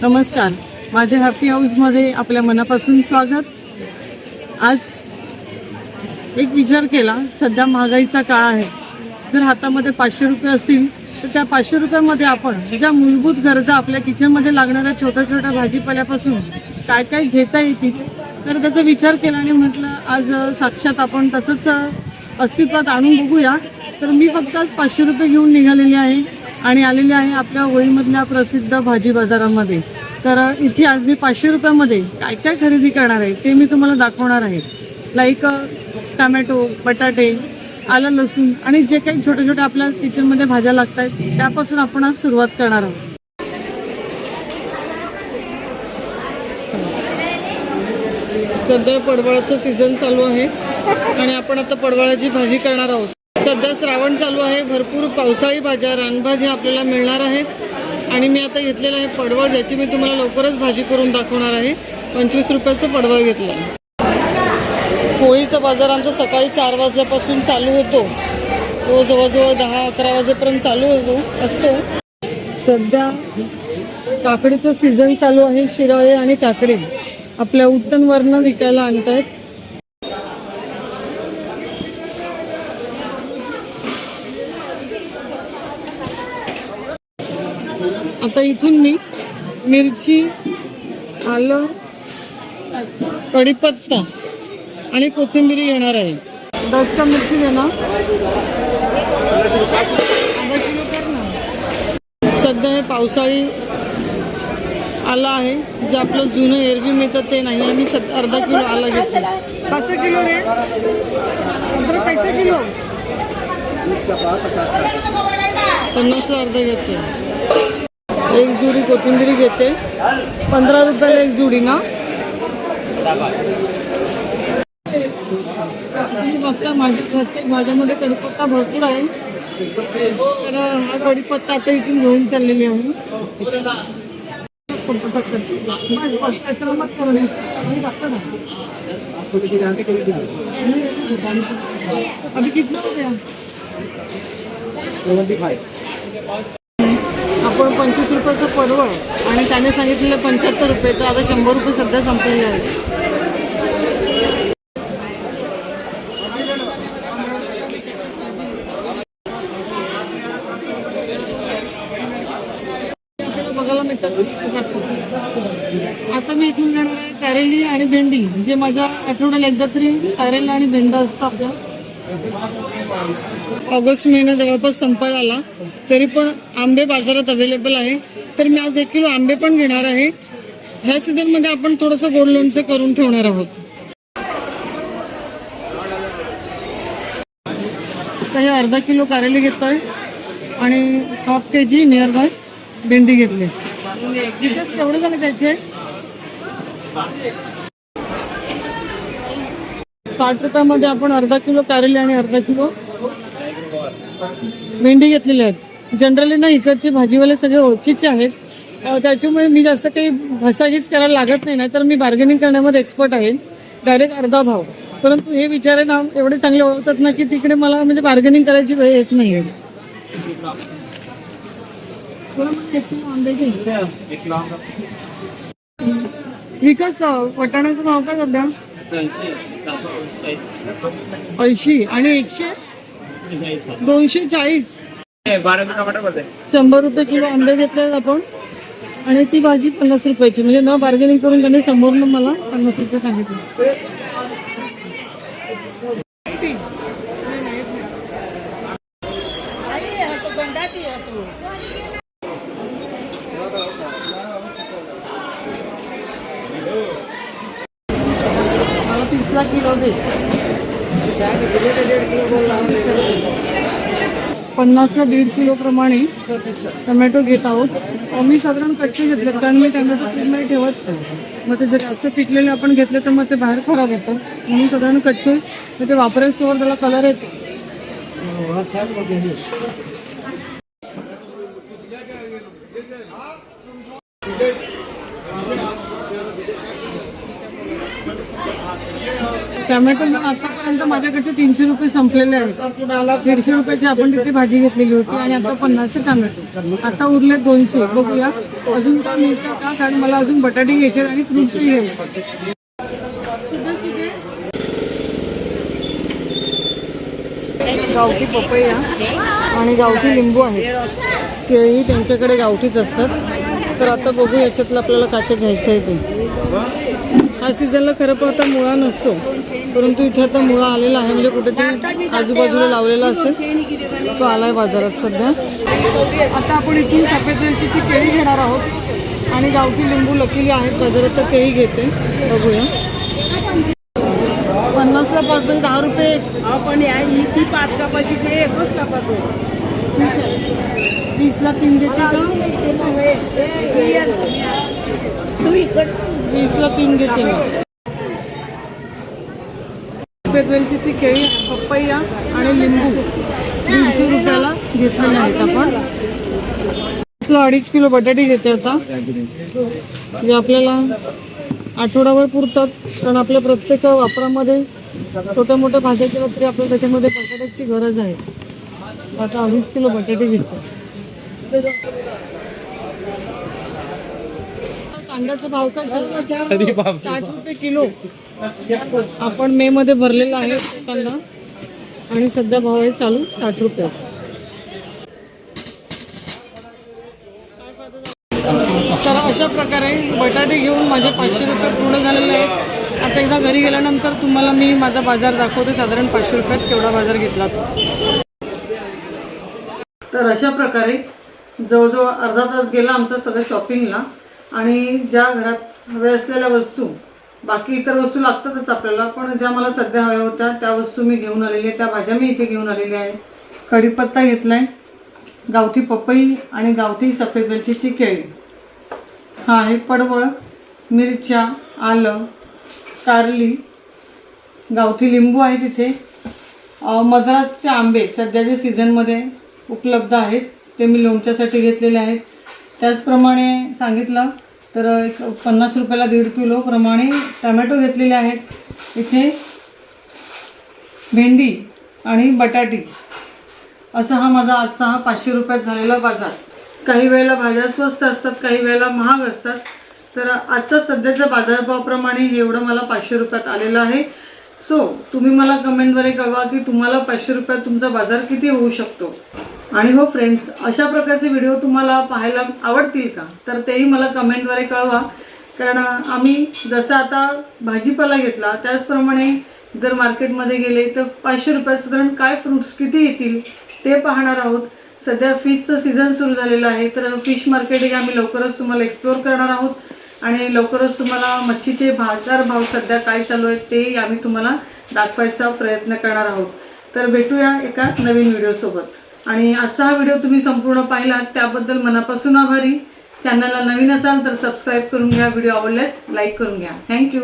नमस्कार, माझ्या हॅपी हाऊसमध्ये आपल्या मनापासून स्वागत. आज एक विचार केला, सध्या महागाईचा काळ आहे. जर हातामध्ये 500 रुपये असतील तर त्या 500 रुपयामध्ये आपण ज्या मूलभूत गरजा आपल्या किचनमध्ये लागणाऱ्या छोट्या छोट्या भाजीपाल्यापासून काय काय घेता येतील तर त्याचा विचार केला आणि म्हटलं आज साक्षात आपण तसंच अस्तित्वात आणून बघूया. तर मी फक्त आज 500 रुपये घेऊन निघालेली आहे आणि आलेले आहे आपल्या होळीमधल्या प्रसिद्ध भाजी बाजारामध्ये. तर इथे आज मी 500 रुपयामध्ये काय काय खरेदी करणार आहे ते मी तुम्हाला दाखवणार आहे. लाईक टमॅटो, बटाटे, आलं, लसूण आणि जे काही छोटे छोटे आपल्या किचनमध्ये भाज्या लागत आहेत त्यापासून आपण आज सुरुवात करणार आहोत. सध्या पडवळाचं सीझन चालू आहे आणि आपण आता पडवळाची भाजी करणार आहोत. सध्या श्रावण चालू आहे, भरपूर पावसाळी भाज्या, रानभाज्या आपल्याला मिळणार आहेत आणि मी आता घेतलेलं आहे पडवळ, ज्याची मी तुम्हाला लवकरच भाजी करून दाखवणार आहे. 25 रुपयाचं पडवळ घेतलं आहे. होळीचा बाजार आमचा सकाळी 4 वाजल्यापासून चालू होतो, तो जवळजवळ 10-11 वाजेपर्यंत चालू असतो. सध्या काकडीचं सीझन चालू आहे. शिराळे आणि काकडी आपल्या उत्तनवरनं विकायला आणत आहेत. आता इथून मी मिरची, आलं, कढीपत्ता आणि कोथिंबीर घेणार आहे. 10 का मिरची घेणार, अर्धा किलो कर ना. सध्या हे पावसाळी आलं आहे, जे आपलं जुनं एरवी मिळतं ते नाही. आम्ही अर्धा किलो आलं घेतलं. कसं किलो रे? 15 किलो, 50ला अर्धा घेते. एक जुडी कोथिंबीर घेते, 15 रुपयाला एक जुडी ना. बघता माझ्या प्रत्येक भाज्यामध्ये कढीपत्ता भरपूर आहे, तर हा कढीपत्ता आता इथून घेऊन चाललेली आहे. अभी कितना हो गया? आपण 25 रुपयाचं पडवळ आणि त्याने सांगितलेलं 75 रुपये, तर आता 100 रुपये सध्या संपलेले आहेत. बघायला मिळतात. आता मी इथून घेणार आहे कारेली आणि भेंडी, जे माझ्या आठवड्याला एकदा तरी कारेला आणि भेंडा असतं. आपल्या ऑगस्ट महिना जवळपास संपायला आला, तरी पण आंबे बाजारात अवेलेबल आहे. तर मी आज 1 किलो आंबे पण घेणार आहे. ह्या सीझनमध्ये आपण थोडंसं गोड लोणचं करून ठेवणार आहोत. तर हे अर्धा किलो कारेली घेतोय आणि 1/2 kg नियर बाय भेंडी घेतली. तेवढे झाले त्याचे 60 रुपयामध्ये आपण अर्धा किलो कारेली आणि अर्धा किलो भेंडी घेतलेली आहेत. जनरली ना इकडचे भाजीवाले सगळे ओळखीचे आहेत, त्याच्यामुळे मी जास्त काही भासाजीच करायला लागत नाही. तर मी बार्गेनिंग करण्यामध्ये एक्सपर्ट आहे, डायरेक्ट अर्धा भाव. परंतु हे विचारे ना एवढे चांगले ओळखतात ना की तिकडे मला म्हणजे बार्गेनिंग करायची वेळ येत नाही आहे. विकास वटाण्याचं नाव काय सध्या? 80 आणि 240. 100 रुपये किलो आंबे घेतले आपण आणि ती भाजी 50 रुपयाची. म्हणजे न बार्गेनिंग करून त्याने समोरनं मला 50 रुपये सांगितले. मला 30 किलो दे. 50 1.5 किलो प्रमाणे टमॅटो घेत आहोत. मी साधारण कच्चे घेतले, कारण मी टमॅटो फ्रीजमध्ये ठेवत नाही. मग ते जर जास्त पिकलेले आपण घेतले तर मग ते बाहेर खराब होतं, म्हणून साधारण कच्चे ते वापरायचं त्याला कलर येतो. टॅमॅटो पण आतापर्यंत माझ्याकडचे 300 रुपये संपलेले आहेत. 150 रुपयाची आपण तिथे भाजी घेतलेली होती आणि आता 50 टॅमॅटो. आता उरले 200. बघूया अजून काय मिळतं का, कारण मला अजून बटाटे घ्यायचे आणि फ्रुट्सही घ्यायचे. गावठी पपया आणि गावठी लिंबू आहेत. केळी त्यांच्याकडे गावठीच असतात. तर आता बघू याच्यातलं आपल्याला काय काय घ्यायचं आहे ते. ह्या सीझनला खरं पाहता मुळा नसतो, परंतु इथे आता मुळा आलेला आहे. म्हणजे कुठेतरी आजूबाजूला लावलेला असेल तो आलाय बाजारात सध्या. आता आपण इथून सफेद वेलचीची केळी घेणार आहोत आणि गावठी लिंबू लकीली आहेत बाजारात, तर तेही घेते. बघूया 50ला 5 म्हणजे 10 रुपये. आपण ती 5 कापाची ते एकच कापाचं. 20ला 3 देते का? 20ला 3 देते मी. सफेद वेलचीची केळी, पपैया आणि लिंबू 150 रुपयाला घेतलेले आहेत आपण. 2.5 किलो बटाटे घेते आता, जे आपल्याला आठवड्यावर पुरतात. कारण आपल्या प्रत्येक वापरामध्ये छोट्या मोठ्या भाज्या केल्या तरी आपल्याला त्याच्यामध्ये बटाट्याची गरज आहे. आता 2.5 किलो बटाटे घेतो. कांद्याचा भाव काय झाला? 60 रुपये किलो. आपण मे मध्ये भरलेला आहे कांदा आणि सध्या भाव आहे चालू 60 रुपये. तर अशा प्रकारे बटाटे घेऊन माझे 500 रुपये पूर्ण झालेले आहेत. आता एकदा घरी गेल्यानंतर तुम्हाला मी माझा बाजार दाखवते, साधारण 500 रुपयात केवढा बाजार घेतला तो. तर अशा प्रकारे जवळजवळ अर्धा तास गेला आमचं सगळं शॉपिंगला. आणि ज्या घरात हव्या असलेल्या वस्तू, बाकी इतर वस्तू लागतातच आपल्याला, पण ज्या मला सध्या हव्या होत्या त्या वस्तू मी घेऊन आलेली आहे. त्या भाज्या मी इथे घेऊन आलेल्या आहे. कढीपत्ता घेतला आहे, गावठी पपई आणि गावठी सफेद वेलचीची केळी. हा आहे पडवळ, मिरच्या, आलं, कारली, गावठी लिंबू आहे तिथे. मद्रासचे आंबे सध्याच्या सीझनमध्ये उपलब्ध आहेत, ते मी लोणच्यासाठी घेतलेले आहेत. त्याचप्रमाणे सांगितलं तर 50 रुपयाला 1.5 किलो प्रमाणे टमॅटो घेतलेले आहेत. इथे भेंडी आणि बटाटी. असा हा माझा आजचा 500 रुपयात झालेला बाजार. काही वेळेला भाज्या स्वस्त असतात, काही वेळेला महाग असतात. तर आजचा सध्याच्या बाजारभावाप्रमाणे एवढं मला 500 रुपयात आलेलं आहे. सो तुम्ही मला कमेंटद्वारे कळवा की तुम्हाला 500 रुपयात तुमचा बाजार किती होऊ शकतो. आणि हो फ्रेंड्स, अशा प्रकारचे व्हिडिओ तुम्हाला पाहायला आवडतील का, तर तेही मला कमेंटद्वारे कळवा. कारण आम्ही जसं आता भाजीपाला घेतला त्याचप्रमाणे जर मार्केटमध्ये गेले तर 500 रुपयात साधारण काय फ्रूट्स किती येतील ते पाहणार आहोत. सध्या फिशचं सीझन सुरू झालेलं आहे, तर फिश मार्केट आम्ही लवकरच तुम्हाला एक्सप्लोअर करणार आहोत. आणि लवकरच तुम्हाला मच्छीचे बाजारभाव सध्या काय चालू आहेत ते आम्ही तुम्हाला दाखवायचा प्रयत्न करणार आहोत. तर भेटूया एका नवीन व्हिडिओसोबत. आणि आजचा हा व्हिडिओ तुम्ही संपूर्ण पाहिलात त्याबद्दल मनापासून आभारी. चॅनलला नवीन असाल तर सबस्क्राईब करून घ्या, व्हिडिओ आवडल्यास लाईक करून घ्या. थँक्यू.